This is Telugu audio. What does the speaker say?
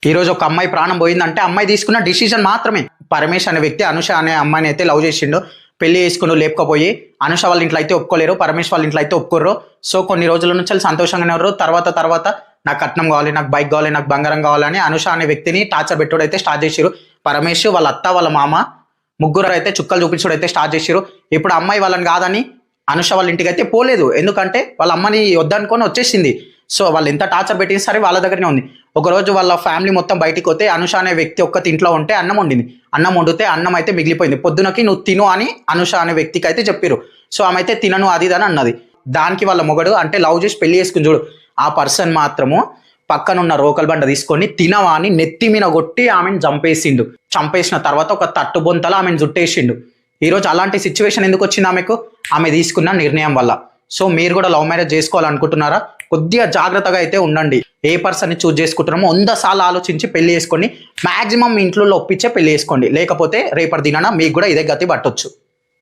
ఈ రోజు ఒక అమ్మాయి ప్రాణం పోయిందంటే అమ్మాయి తీసుకున్న డిసిజన్ మాత్రమే. పరమేశ్ అనే వ్యక్తి అనుష అనే అమ్మాయిని అయితే లవ్ చేసిండు, పెళ్లి చేసుకుని లేపుకపోయి అనుష వాళ్ళ ఇంట్లో అయితే ఒప్పుకోలేరు, పరమేశ్ వాళ్ళ ఇంట్లో అయితే ఒప్పుకోరు. సో కొన్ని రోజుల నుంచి వాళ్ళు సంతోషంగానే ఉన్నారు. తర్వాత నాకు కట్నం కావాలి, నాకు బైక్ కావాలి, నాకు బంగారం కావాలని అనుష అనే వ్యక్తిని టార్చర్ పెట్టుడు అయితే స్టార్ట్ చేసిరు. పరమేశ్ వాళ్ళ అత్త వాళ్ళ మామ ముగ్గురు అయితే చుక్కలు చూపించుడు అయితే స్టార్ట్ చేసిరు. ఇప్పుడు అమ్మాయి వాళ్ళని కాదని అనుష వాళ్ళ ఇంటికి అయితే పోలేదు, ఎందుకంటే వాళ్ళ అమ్మని వద్దనుకొని వచ్చేసింది. సో వాళ్ళు ఎంత టార్చర్ పెట్టిన సరే వాళ్ళ దగ్గరనే ఉంది. ఒకరోజు వాళ్ళ ఫ్యామిలీ మొత్తం బయటికి వస్తే అనుష అనే వ్యక్తి ఒక్కటి ఇంట్లో ఉంటే అన్నం వండింది. అన్నం వండితే అన్నం అయితే మిగిలిపోయింది. పొద్దునకి నువ్వు తిను అని అనుష అనే వ్యక్తికి అయితే చెప్పారు. సో ఆమె అయితే తినను అది అని అన్నది. దానికి వాళ్ళ మొగడు అంటే లవ్ చేసి పెళ్లి చేసుకుని చూడు, ఆ పర్సన్ మాత్రము పక్కనున్న రోకల్ బండ తీసుకొని తినవా అని నెత్తి మీద కొట్టి ఆమెను చంపేసిండు. చంపేసిన తర్వాత ఒక తట్టు బొంతలో ఆమెను జుట్టేసిండు. ఈరోజు అలాంటి సిచ్యువేషన్ ఎందుకు వచ్చింది ఆమెకు? ఆమె తీసుకున్న నిర్ణయం వల్ల. సో మీరు కూడా లవ్ మ్యారేజ్ చేసుకోవాలనుకుంటున్నారా? కొద్దిగా జాగ్రత్తగా అయితే ఉండండి. ఏ పర్సన్ని చూజ్ చేసుకుంటున్నామో 100 సార్లు ఆలోచించి పెళ్లి చేసుకోండి. మాక్సిమం ఇంట్లో ఒప్పించే పెళ్లి చేసుకోండి, లేకపోతే రేపటి దినాన మీకు కూడా ఇదే గతి పట్టొచ్చు.